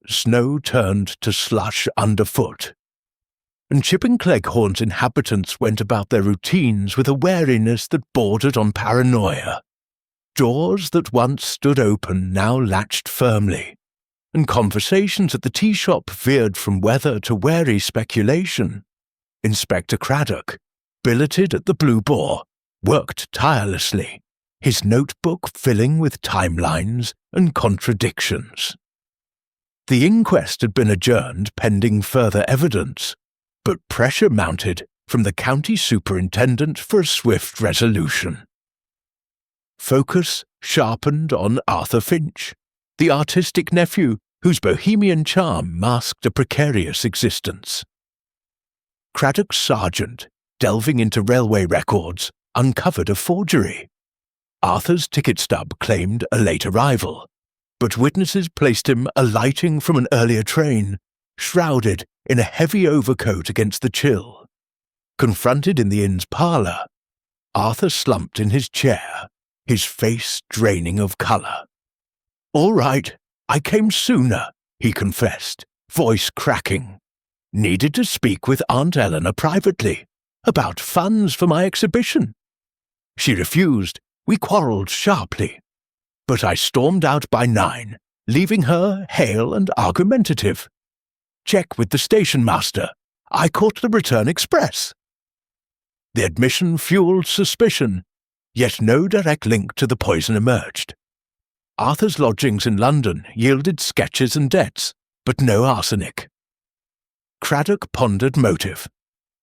Snow turned to slush underfoot, and Chipping Cleghorn's inhabitants went about their routines with a wariness that bordered on paranoia. Doors that once stood open now latched firmly, and conversations at the tea shop veered from weather to wary speculation. Inspector Craddock, billeted at the Blue Boar, worked tirelessly, his notebook filling with timelines and contradictions. The inquest had been adjourned pending further evidence, but pressure mounted from the county superintendent for a swift resolution. Focus sharpened on Arthur Finch, the artistic nephew whose bohemian charm masked a precarious existence. Craddock's sergeant, delving into railway records, uncovered a forgery. Arthur's ticket stub claimed a late arrival, but witnesses placed him alighting from an earlier train, shrouded in a heavy overcoat against the chill. Confronted in the inn's parlour, Arthur slumped in his chair, his face draining of colour. "All right, I came sooner," he confessed, voice cracking. "Needed to speak with Aunt Eleanor privately, about funds for my exhibition. She refused. We quarrelled sharply. But I stormed out by 9, leaving her hale and argumentative. Check with the station master. I caught the return express." The admission fueled suspicion, yet no direct link to the poison emerged. Arthur's lodgings in London yielded sketches and debts, but no arsenic. Craddock pondered motive.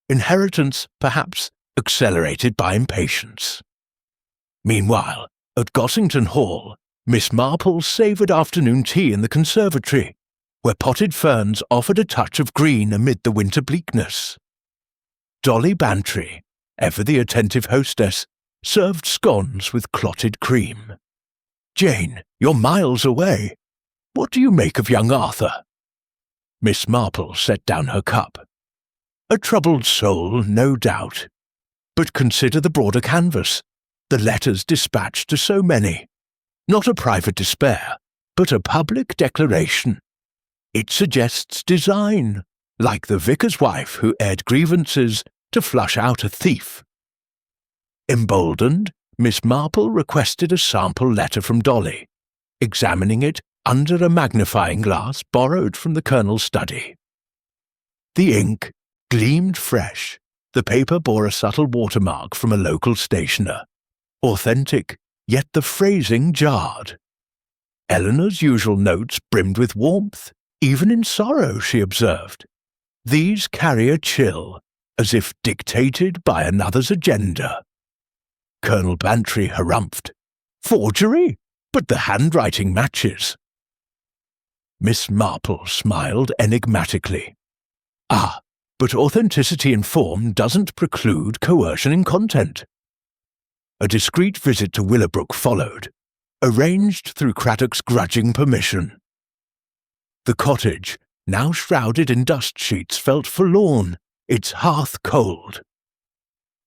Inheritance, perhaps, accelerated by impatience. Meanwhile, at Gossington Hall, Miss Marple savoured afternoon tea in the conservatory, where potted ferns offered a touch of green amid the winter bleakness. Dolly Bantry, ever the attentive hostess, served scones with clotted cream. "Jane, you're miles away. What do you make of young Arthur?" Miss Marple set down her cup. "A troubled soul, no doubt. But consider the broader canvas, the letters dispatched to so many. Not a private despair, but a public declaration. It suggests design, like the vicar's wife who aired grievances to flush out a thief." Emboldened, Miss Marple requested a sample letter from Dolly, examining it under a magnifying glass borrowed from the Colonel's study. The ink gleamed fresh. The paper bore a subtle watermark from a local stationer. Authentic, yet the phrasing jarred. Eleanor's usual notes brimmed with warmth, even in sorrow, she observed. These carry a chill, as if dictated by another's agenda. Colonel Bantry harumphed. "Forgery? But the handwriting matches." Miss Marple smiled enigmatically. "Ah, but authenticity in form doesn't preclude coercion in content." A discreet visit to Willowbrook followed, arranged through Craddock's grudging permission. The cottage, now shrouded in dust sheets, felt forlorn, its hearth cold.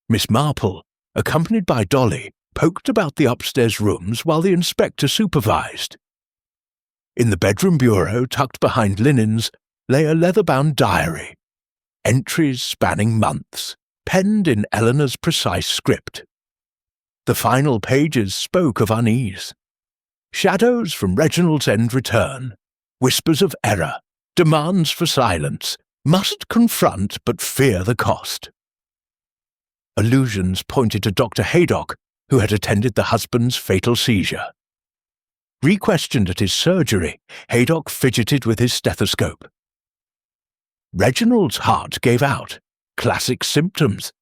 Miss Marple, accompanied by Dolly, poked about the upstairs rooms while the inspector supervised. In the bedroom bureau, tucked behind linens, lay a leather-bound diary, entries spanning months, penned in Eleanor's precise script. The final pages spoke of unease. Shadows from Reginald's end return, whispers of error, demands for silence, must confront but fear the cost. Allusions pointed to Dr. Haydock, who had attended the husband's fatal seizure. Re-questioned at his surgery, Haydock fidgeted with his stethoscope. Reginald's heart gave out. Classic symptoms.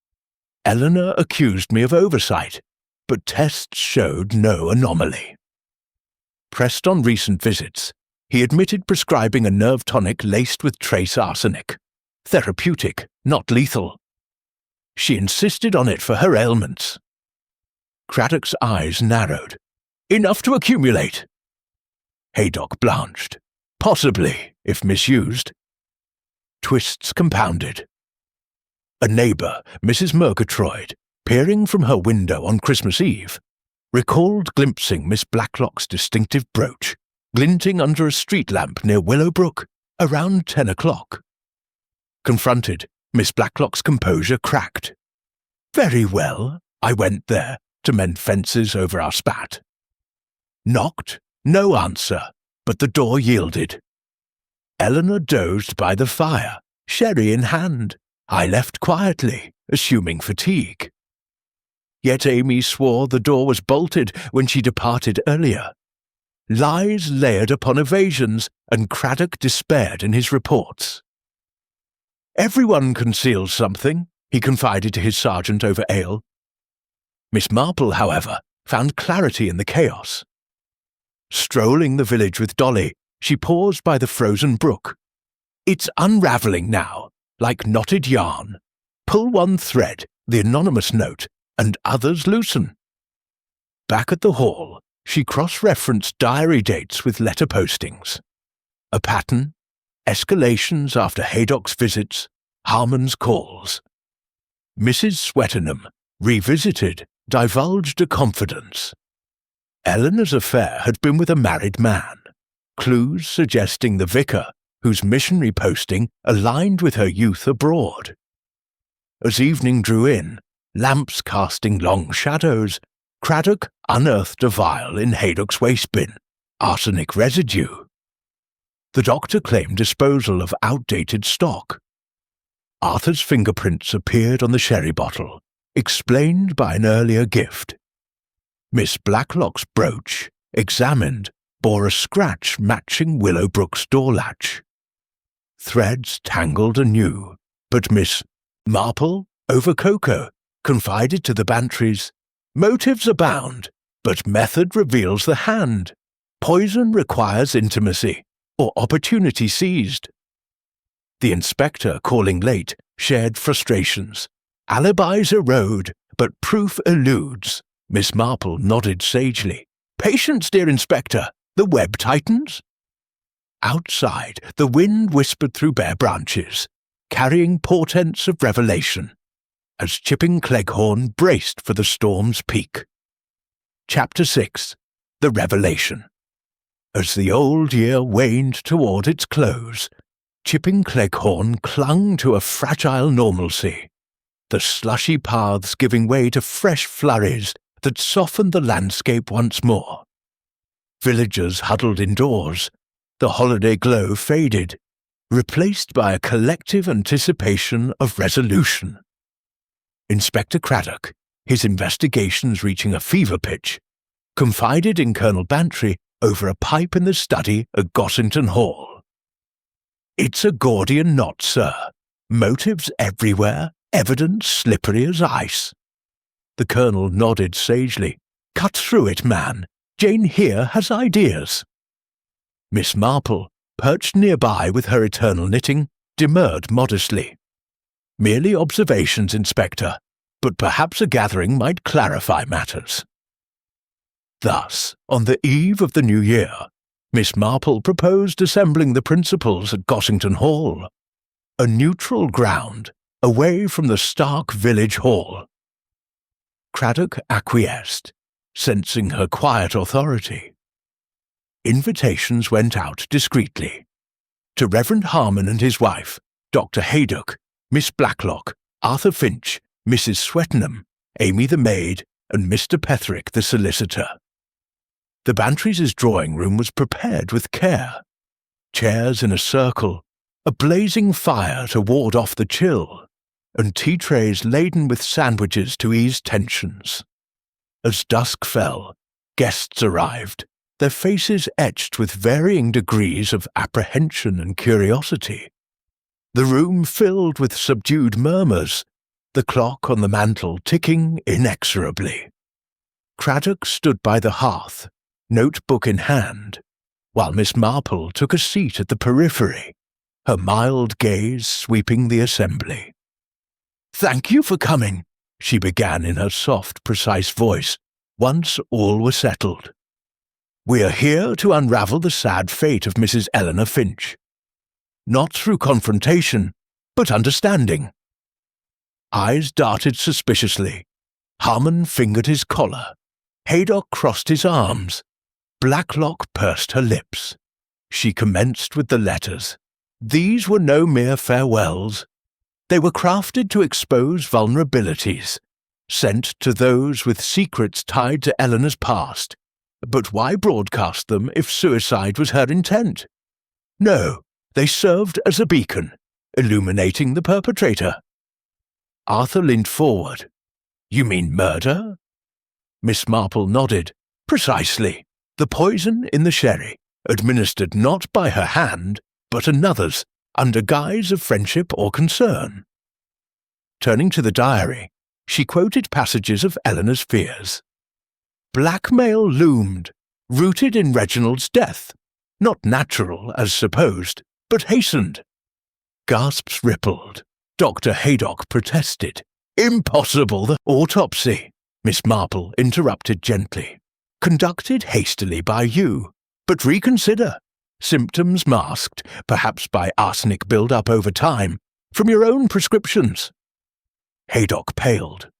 Eleanor accused me of oversight, but tests showed no anomaly. Pressed on recent visits, he admitted prescribing a nerve tonic laced with trace arsenic. Therapeutic, not lethal. She insisted on it for her ailments. Craddock's eyes narrowed. Enough to accumulate. Haydock blanched. Possibly, if misused. Twists compounded. A neighbour, Mrs. Murgatroyd, peering from her window on Christmas Eve, recalled glimpsing Miss Blacklock's distinctive brooch, glinting under a street lamp near Willowbrook, around 10 o'clock. Confronted, Miss Blacklock's composure cracked. Very well, I went there to mend fences over our spat. Knocked, no answer, but the door yielded. Eleanor dozed by the fire, sherry in hand. I left quietly, assuming fatigue. Yet Amy swore the door was bolted when she departed earlier. Lies layered upon evasions, and Craddock despaired in his reports. Everyone conceals something, he confided to his sergeant over ale. Miss Marple, however, found clarity in the chaos. Strolling the village with Dolly, she paused by the frozen brook. It's unravelling now, like knotted yarn. Pull one thread, the anonymous note, and others loosen. Back at the hall, she cross-referenced diary dates with letter postings. A pattern, escalations after Haydock's visits, Harmon's calls. Mrs. Swettenham, revisited, divulged a confidence. Eleanor's affair had been with a married man, clues suggesting the vicar, whose missionary posting aligned with her youth abroad. As evening drew in, lamps casting long shadows, Craddock unearthed a vial in Haydock's wastebin, arsenic residue. The doctor claimed disposal of outdated stock. Arthur's fingerprints appeared on the sherry bottle, explained by an earlier gift. Miss Blacklock's brooch, examined, bore a scratch matching Willowbrook's door latch. Threads tangled anew, but Miss Marple, over cocoa, confided to the Bantries, motives abound, but method reveals the hand. Poison requires intimacy, or opportunity seized. The inspector, calling late, shared frustrations. Alibis erode, but proof eludes. Miss Marple nodded sagely. Patience, dear inspector, the web tightens. Outside, the wind whispered through bare branches, carrying portents of revelation, as Chipping Cleghorn braced for the storm's peak. Chapter 6. The Revelation. As the old year waned toward its close, Chipping Cleghorn clung to a fragile normalcy, the slushy paths giving way to fresh flurries that softened the landscape once more. Villagers huddled indoors. The holiday glow faded, replaced by a collective anticipation of resolution. Inspector Craddock, his investigations reaching a fever pitch, confided in Colonel Bantry over a pipe in the study at Gossington Hall. It's a Gordian knot, sir. Motives everywhere, evidence slippery as ice. The Colonel nodded sagely. Cut through it, man. Jane here has ideas. Miss Marple, perched nearby with her eternal knitting, demurred modestly. Merely observations, Inspector, but perhaps a gathering might clarify matters. Thus, on the eve of the new year, Miss Marple proposed assembling the principals at Gossington Hall, a neutral ground away from the stark village hall. Craddock acquiesced, sensing her quiet authority. Invitations went out discreetly. To Reverend Harmon and his wife, Dr. Haydock, Miss Blacklock, Arthur Finch, Mrs. Swettenham, Amy the maid, and Mr. Petherick the solicitor. The Bantrys' drawing-room was prepared with care. Chairs in a circle, a blazing fire to ward off the chill, and tea trays laden with sandwiches to ease tensions. As dusk fell, guests arrived, their faces etched with varying degrees of apprehension and curiosity. The room filled with subdued murmurs, the clock on the mantel ticking inexorably. Craddock stood by the hearth, notebook in hand, while Miss Marple took a seat at the periphery, her mild gaze sweeping the assembly. "Thank you for coming," she began in her soft, precise voice, once all were settled. "We are here to unravel the sad fate of Mrs. Eleanor Finch. Not through confrontation, but understanding." Eyes darted suspiciously. Harmon fingered his collar. Haydock crossed his arms. Blacklock pursed her lips. She commenced with the letters. These were no mere farewells. They were crafted to expose vulnerabilities, sent to those with secrets tied to Eleanor's past. But why broadcast them if suicide was her intent? No, they served as a beacon, illuminating the perpetrator. Arthur leaned forward. "You mean murder?" Miss Marple nodded. "Precisely. The poison in the sherry, administered not by her hand, but another's, under guise of friendship or concern." Turning to the diary, she quoted passages of Eleanor's fears. Blackmail loomed, rooted in Reginald's death, not natural as supposed, but hastened. Gasps rippled. Dr. Haydock protested. "Impossible! The autopsy," Miss Marple interrupted gently. "Conducted hastily by you, but reconsider. Symptoms masked, perhaps by arsenic build-up over time, from your own prescriptions." Haydock paled.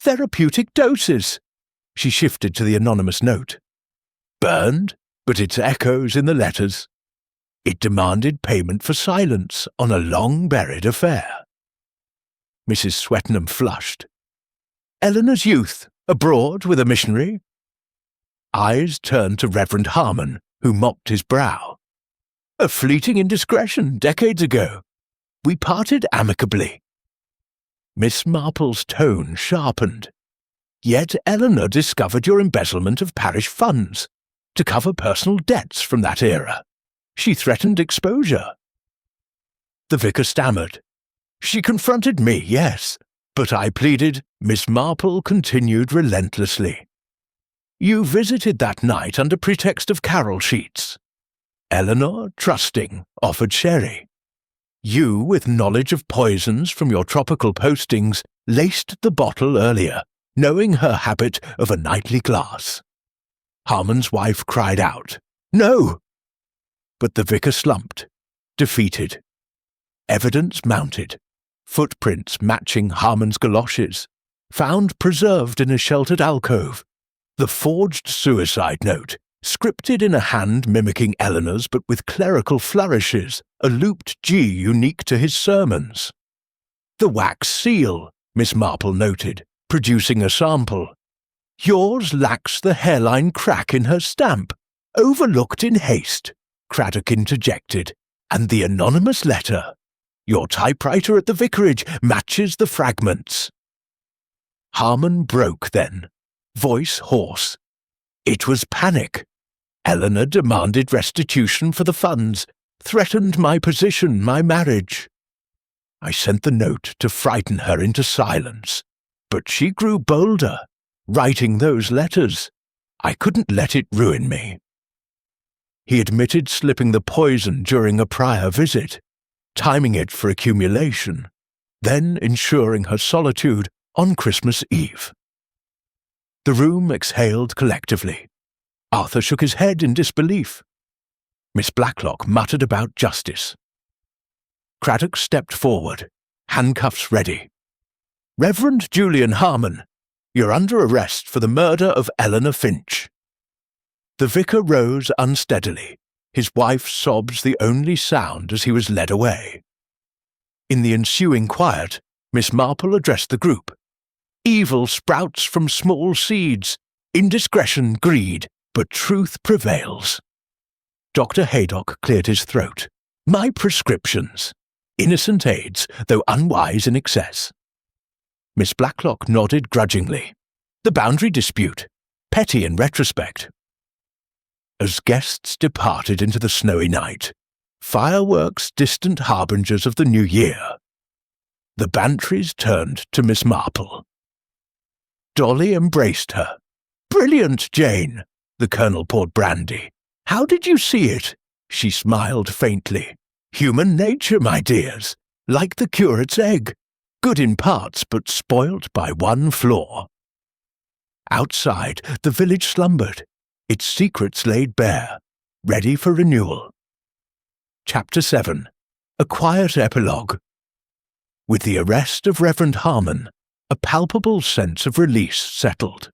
"Therapeutic doses." She shifted to the anonymous note. "Burned, but its echoes in the letters. It demanded payment for silence on a long-buried affair." Mrs. Swettenham flushed. "Eleanor's youth, abroad with a missionary?" Eyes turned to Reverend Harmon, who mopped his brow. "A fleeting indiscretion decades ago. We parted amicably." Miss Marple's tone sharpened. "Yet Eleanor discovered your embezzlement of parish funds to cover personal debts from that era. She threatened exposure." The vicar stammered. "She confronted me, yes, but I pleaded." Miss Marple continued relentlessly. "You visited that night under pretext of carol sheets. Eleanor, trusting, offered sherry. You, with knowledge of poisons from your tropical postings, laced the bottle earlier, knowing her habit of a nightly glass." Harmon's wife cried out, "No!" But the vicar slumped, defeated. Evidence mounted, footprints matching Harmon's galoshes, found preserved in a sheltered alcove, the forged suicide note, scripted in a hand mimicking Eleanor's but with clerical flourishes, a looped G unique to his sermons. The wax seal, Miss Marple noted, producing a sample. Yours lacks the hairline crack in her stamp, overlooked in haste, Craddock interjected, and the anonymous letter. Your typewriter at the vicarage matches the fragments. Harmon broke then, voice hoarse. It was panic. Eleanor demanded restitution for the funds, threatened my position, my marriage. I sent the note to frighten her into silence, but she grew bolder, writing those letters. I couldn't let it ruin me. He admitted slipping the poison during a prior visit, timing it for accumulation, then ensuring her solitude on Christmas Eve. The room exhaled collectively. Arthur shook his head in disbelief. Miss Blacklock muttered about justice. Craddock stepped forward, handcuffs ready. Reverend Julian Harmon, You're under arrest for the murder of Eleanor Finch." The vicar rose unsteadily, his wife's sobs the only sound as he was led away. In the ensuing quiet, Miss Marple addressed the group. "Evil sprouts from small seeds, indiscretion, greed, but truth prevails." Dr. Haydock cleared his throat. "My prescriptions. Innocent aids, though unwise in excess." Miss Blacklock nodded grudgingly. "The boundary dispute. Petty in retrospect." As guests departed into the snowy night, fireworks distant harbingers of the new year, the Bantrys turned to Miss Marple. Dolly embraced her. "Brilliant, Jane!" The Colonel poured brandy. "How did you see it?" She smiled faintly. "Human nature, my dears, like the curate's egg, good in parts but spoilt by one flaw." Outside, the village slumbered, its secrets laid bare, ready for renewal. Chapter 7. A Quiet Epilogue. With the arrest of Reverend Harmon, a palpable sense of release settled.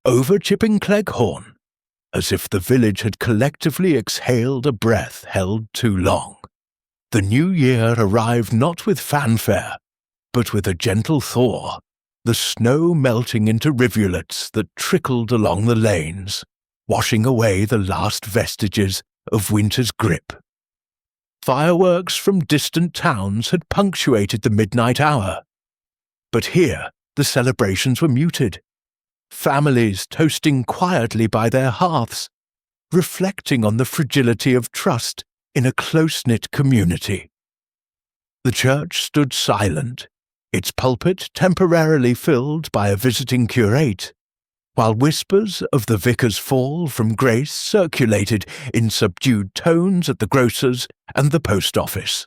Over Chipping Cleghorn, as if the village had collectively exhaled a breath held too long, the new year arrived not with fanfare, but with a gentle thaw, the snow melting into rivulets that trickled along the lanes, washing away the last vestiges of winter's grip. Fireworks from distant towns had punctuated the midnight hour, but here the celebrations were muted, families toasting quietly by their hearths, reflecting on the fragility of trust in a close-knit community. The church stood silent, its pulpit temporarily filled by a visiting curate, while whispers of the vicar's fall from grace circulated in subdued tones at the grocer's and the post office.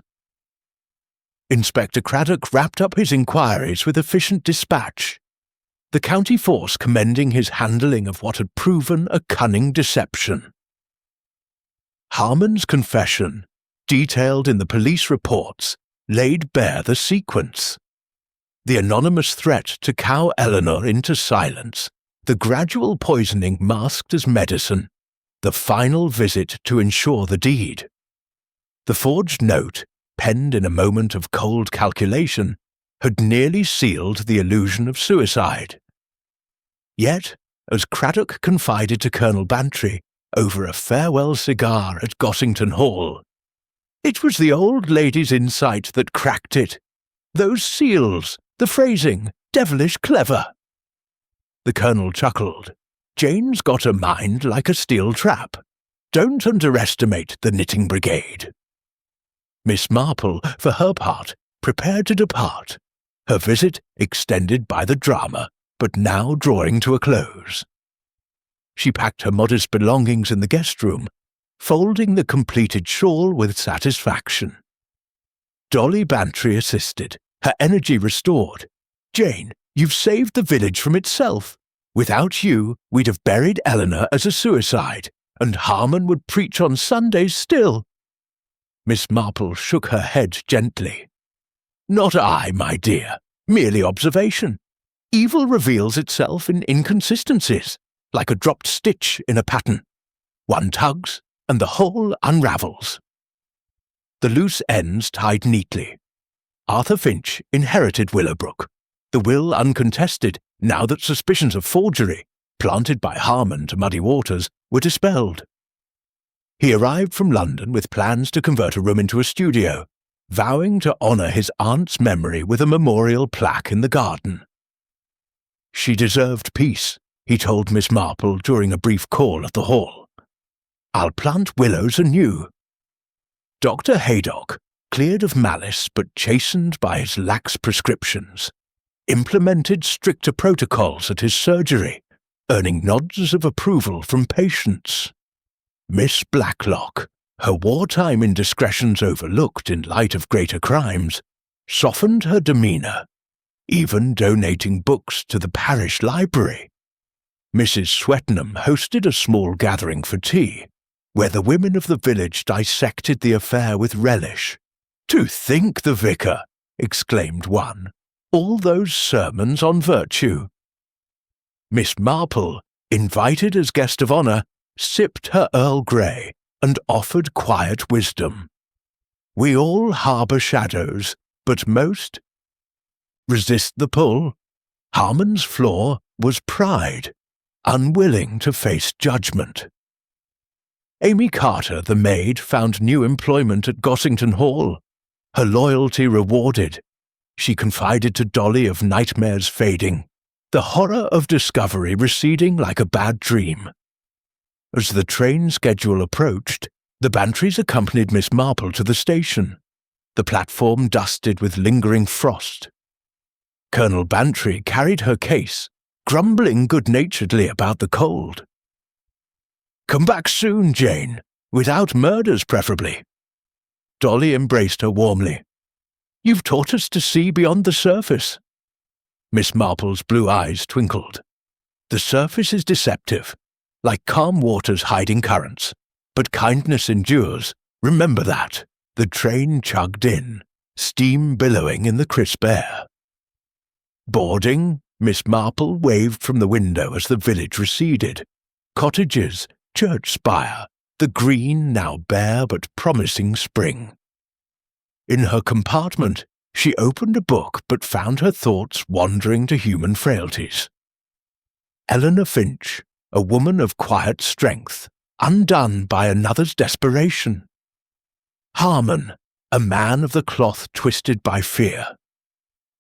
Inspector Craddock wrapped up his inquiries with efficient dispatch, the county force commending his handling of what had proven a cunning deception. Harmon's confession, detailed in the police reports, laid bare the sequence. The anonymous threat to cow Eleanor into silence, the gradual poisoning masked as medicine, the final visit to ensure the deed. The forged note, penned in a moment of cold calculation, had nearly sealed the illusion of suicide. Yet, as Craddock confided to Colonel Bantry over a farewell cigar at Gossington Hall, "It was the old lady's insight that cracked it. Those seals, the phrasing, devilish clever." The Colonel chuckled. "Jane's got a mind like a steel trap. Don't underestimate the knitting brigade." Miss Marple, for her part, prepared to depart, her visit extended by the drama, but now drawing to a close. She packed her modest belongings in the guest room, folding the completed shawl with satisfaction. Dolly Bantry assisted, her energy restored. "Jane, you've saved the village from itself. Without you, we'd have buried Eleanor as a suicide, and Harmon would preach on Sundays still." Miss Marple shook her head gently. "Not I, my dear. Merely observation. Evil reveals itself in inconsistencies, like a dropped stitch in a pattern. One tugs, and the whole unravels." The loose ends tied neatly. Arthur Finch inherited Willowbrook, the will uncontested now that suspicions of forgery, planted by Harmon to muddy waters, were dispelled. He arrived from London with plans to convert a room into a studio, vowing to honour his aunt's memory with a memorial plaque in the garden. She deserved peace, he told Miss Marple during a brief call at the hall. "I'll plant willows anew." Dr. Haydock, cleared of malice but chastened by his lax prescriptions, implemented stricter protocols at his surgery, earning nods of approval from patients. Miss Blacklock, her wartime indiscretions overlooked in light of greater crimes, softened her demeanour, even donating books to the parish library. Mrs. Swettenham hosted a small gathering for tea, where the women of the village dissected the affair with relish. "To think the vicar!" exclaimed one. "All those sermons on virtue." Miss Marple, invited as guest of honour, sipped her Earl Grey and offered quiet wisdom. We all harbour shadows, but most resist the pull. Harmon's flaw was pride, unwilling to face judgment. Amy Carter, the maid, found new employment at Gossington Hall. Her loyalty rewarded. She confided to Dolly of nightmares fading, the horror of discovery receding like a bad dream. As the train schedule approached, the Bantrys accompanied Miss Marple to the station, the platform dusted with lingering frost. Colonel Bantry carried her case, grumbling good-naturedly about the cold. "Come back soon, Jane, without murders preferably." Dolly embraced her warmly. "You've taught us to see beyond the surface." Miss Marple's blue eyes twinkled. "The surface is deceptive, like calm waters hiding currents, but kindness endures. Remember that." The train chugged in, steam billowing in the crisp air. Boarding, Miss Marple waved from the window as the village receded. Cottages, church spire, the green, now bare but promising spring. In her compartment, she opened a book but found her thoughts wandering to human frailties. Eleanor Finch, a woman of quiet strength, undone by another's desperation. Harmon, a man of the cloth twisted by fear.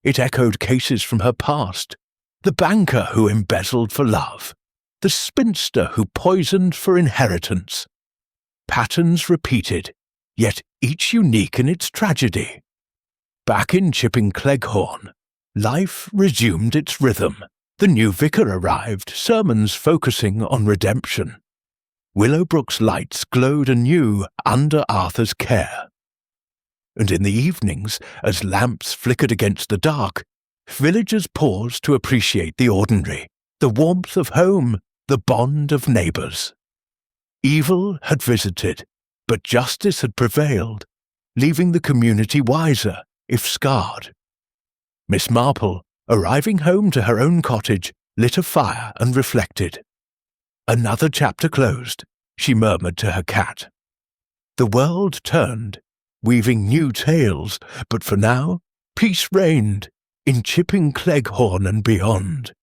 It echoed cases from her past, the banker who embezzled for love, the spinster who poisoned for inheritance. Patterns repeated, yet each unique in its tragedy. Back in Chipping Cleghorn, life resumed its rhythm. The new vicar arrived, sermons focusing on redemption. Willowbrook's lights glowed anew under Arthur's care. And in the evenings, as lamps flickered against the dark, villagers paused to appreciate the ordinary, the warmth of home, the bond of neighbours. Evil had visited, but justice had prevailed, leaving the community wiser, if scarred. Miss Marple, arriving home to her own cottage, lit a fire and reflected. Another chapter closed, she murmured to her cat. The world turned, weaving new tales, but for now, peace reigned in Chipping Cleghorn and beyond.